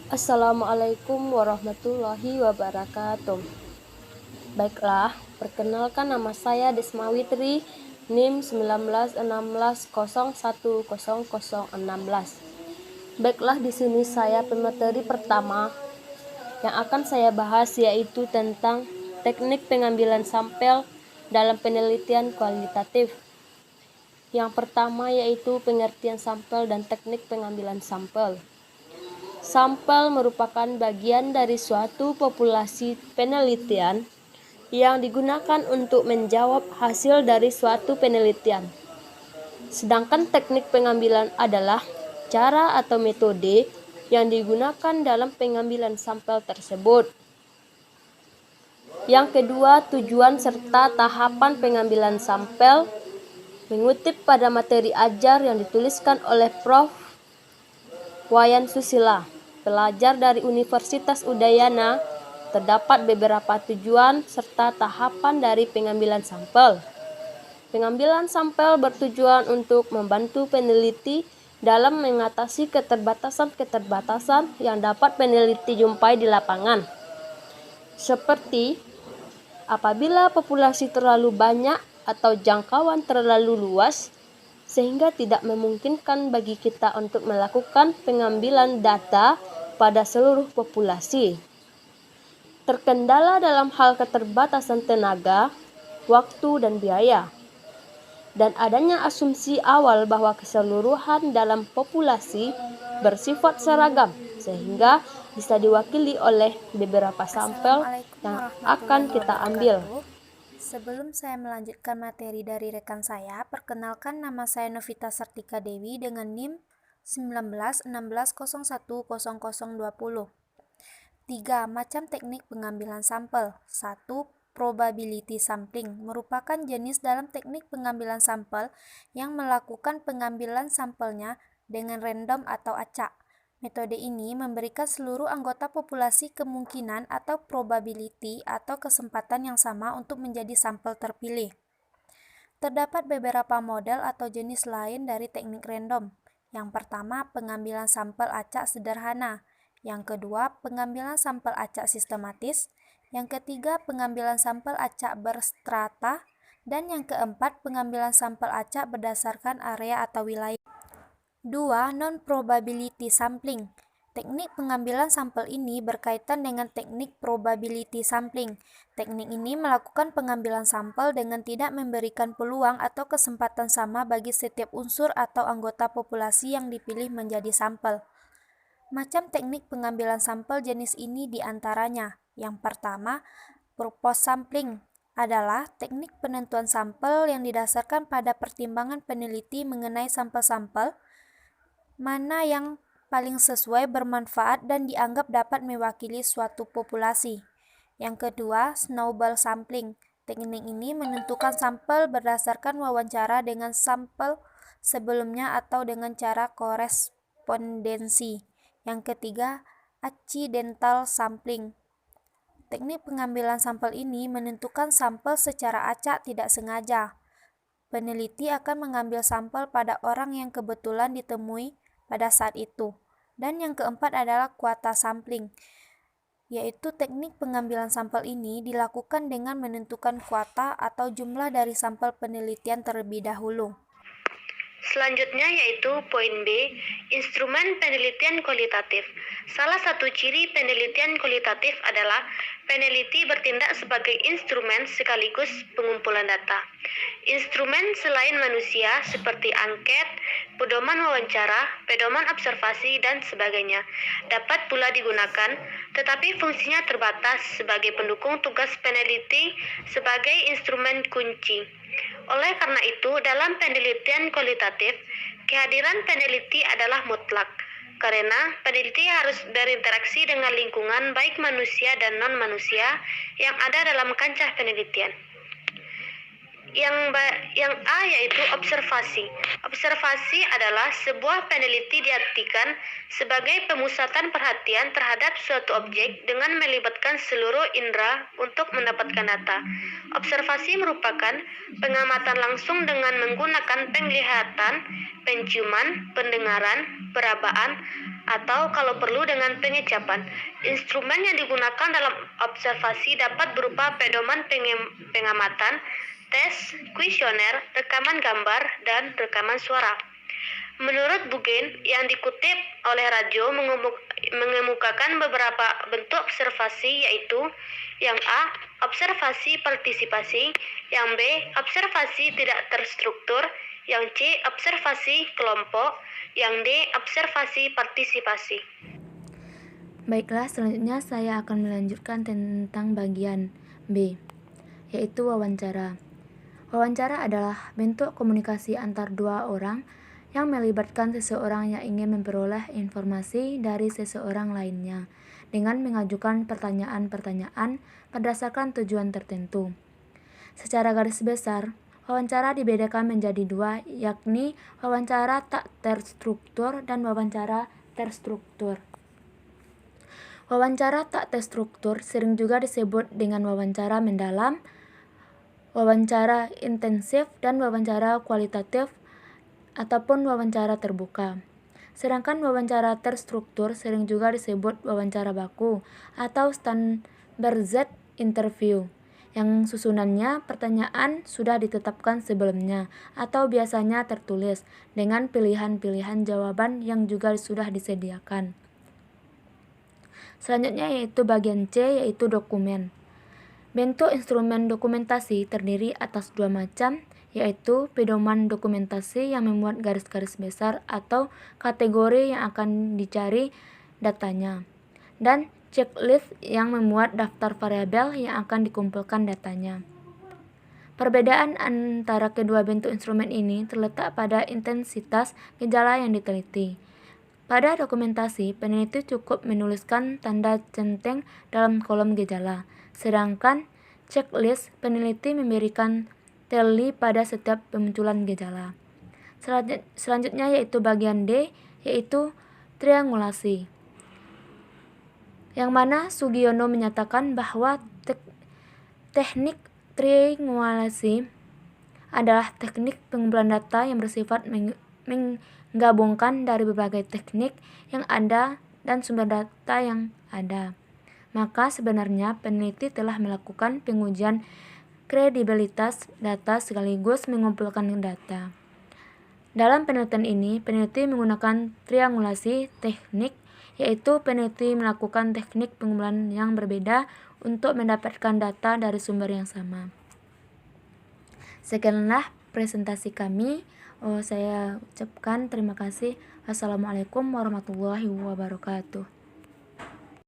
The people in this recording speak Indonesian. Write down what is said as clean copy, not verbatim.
Assalamualaikum warahmatullahi wabarakatuh. Baiklah, perkenalkan nama saya Desma Witri, NIM 1916010016. Baiklah, di sini saya pemateri pertama yang akan saya bahas yaitu tentang teknik pengambilan sampel dalam penelitian kualitatif. Yang pertama yaitu pengertian sampel dan teknik pengambilan sampel. Sampel merupakan bagian dari suatu populasi penelitian yang digunakan untuk menjawab hasil dari suatu penelitian. Sedangkan teknik pengambilan adalah cara atau metode yang digunakan dalam pengambilan sampel tersebut. Yang kedua, tujuan serta tahapan pengambilan sampel. Mengutip pada materi ajar yang dituliskan oleh Prof. Wayan Susila, pelajar dari Universitas Udayana, terdapat beberapa tujuan serta tahapan dari pengambilan sampel. Pengambilan sampel bertujuan untuk membantu peneliti dalam mengatasi keterbatasan-keterbatasan yang dapat peneliti jumpai di lapangan. Seperti apabila populasi terlalu banyak atau jangkauan terlalu luas, sehingga tidak memungkinkan bagi kita untuk melakukan pengambilan data pada seluruh populasi. Terkendala dalam hal keterbatasan tenaga, waktu, dan biaya. Dan adanya asumsi awal bahwa keseluruhan dalam populasi bersifat seragam, sehingga bisa diwakili oleh beberapa sampel Assalamualaikum yang akan warahmatullahi kita ambil. wabarakatuh. Sebelum saya melanjutkan materi dari rekan saya, perkenalkan nama saya Novita Sartika Dewi dengan NIM 1916010020. 3. Macam teknik pengambilan sampel. 1. Probability sampling merupakan jenis dalam teknik pengambilan sampel yang melakukan pengambilan sampelnya dengan random atau acak. Metode ini memberikan seluruh anggota populasi kemungkinan atau probability atau kesempatan yang sama untuk menjadi sampel terpilih. Terdapat beberapa model atau jenis lain dari teknik random. Yang pertama, pengambilan sampel acak sederhana. Yang kedua, pengambilan sampel acak sistematis. Yang ketiga, pengambilan sampel acak berstrata. Dan yang keempat, pengambilan sampel acak berdasarkan area atau wilayah. 2. Non-probability sampling. Teknik pengambilan sampel ini berkaitan dengan teknik probability sampling. Teknik ini melakukan pengambilan sampel dengan tidak memberikan peluang atau kesempatan sama bagi setiap unsur atau anggota populasi yang dipilih menjadi sampel. Macam teknik pengambilan sampel jenis ini diantaranya. Yang pertama, purpose sampling adalah teknik penentuan sampel yang didasarkan pada pertimbangan peneliti mengenai sampel-sampel mana yang paling sesuai, bermanfaat, dan dianggap dapat mewakili suatu populasi. Yang kedua, snowball sampling. Teknik ini menentukan sampel berdasarkan wawancara dengan sampel sebelumnya atau dengan cara korespondensi. Yang ketiga, accidental sampling. Teknik pengambilan sampel ini menentukan sampel secara acak tidak sengaja. Peneliti akan mengambil sampel pada orang yang kebetulan ditemui pada saat itu. Dan yang keempat adalah kuota sampling, yaitu teknik pengambilan sampel ini dilakukan dengan menentukan kuota atau jumlah dari sampel penelitian terlebih dahulu. Selanjutnya yaitu poin B, instrumen penelitian kualitatif. Salah satu ciri penelitian kualitatif adalah peneliti bertindak sebagai instrumen sekaligus pengumpulan data. Instrumen selain manusia seperti angket, pedoman wawancara, pedoman observasi, dan sebagainya dapat pula digunakan, tetapi fungsinya terbatas sebagai pendukung tugas peneliti sebagai instrumen kunci. Oleh karena itu, dalam penelitian kualitatif, kehadiran peneliti adalah mutlak, karena peneliti harus berinteraksi dengan lingkungan baik manusia dan non-manusia yang ada dalam kancah penelitian. Yang A yaitu observasi. Observasi adalah sebuah peneliti diartikan sebagai pemusatan perhatian terhadap suatu objek dengan melibatkan seluruh indera untuk mendapatkan data. Observasi merupakan pengamatan langsung dengan menggunakan penglihatan, penciuman, pendengaran, perabaan, atau kalau perlu dengan pengecapan. Instrumen yang digunakan dalam observasi dapat berupa pedoman pengamatan, tes, kuesioner, rekaman gambar, dan rekaman suara. Menurut Bugin, yang dikutip oleh radio mengemukakan beberapa bentuk observasi, yaitu yang A, observasi partisipasi, yang B, observasi tidak terstruktur, yang C, observasi kelompok, yang D, observasi partisipasi. Baiklah, selanjutnya saya akan melanjutkan tentang bagian B, yaitu wawancara. Wawancara adalah bentuk komunikasi antar dua orang yang melibatkan seseorang yang ingin memperoleh informasi dari seseorang lainnya dengan mengajukan pertanyaan-pertanyaan berdasarkan tujuan tertentu. Secara garis besar, wawancara dibedakan menjadi dua, yakni wawancara tak terstruktur dan wawancara terstruktur. Wawancara tak terstruktur sering juga disebut dengan wawancara mendalam, wawancara intensif, dan wawancara kualitatif ataupun wawancara terbuka. Sedangkan wawancara terstruktur sering juga disebut wawancara baku atau standardized interview, yang susunannya pertanyaan sudah ditetapkan sebelumnya atau biasanya tertulis dengan pilihan-pilihan jawaban yang juga sudah disediakan. Selanjutnya yaitu bagian C, yaitu dokumen. Bentuk instrumen dokumentasi terdiri atas dua macam, yaitu pedoman dokumentasi yang memuat garis-garis besar atau kategori yang akan dicari datanya, dan checklist yang memuat daftar variabel yang akan dikumpulkan datanya. Perbedaan antara kedua bentuk instrumen ini terletak pada intensitas gejala yang diteliti. Pada dokumentasi, peneliti cukup menuliskan tanda centeng dalam kolom gejala, sedangkan checklist peneliti memberikan tally pada setiap pemunculan gejala. Selanjutnya yaitu bagian D, yaitu triangulasi, yang mana Sugiono menyatakan bahwa teknik triangulasi adalah teknik pengumpulan data yang bersifat menggabungkan dari berbagai teknik yang ada dan sumber data yang ada. Maka sebenarnya peneliti telah melakukan pengujian kredibilitas data sekaligus mengumpulkan data. Dalam penelitian ini, peneliti menggunakan triangulasi teknik, yaitu peneliti melakukan teknik pengumpulan yang berbeda untuk mendapatkan data dari sumber yang sama. Sekianlah presentasi kami. Saya ucapkan terima kasih. Wassalamualaikum warahmatullahi wabarakatuh.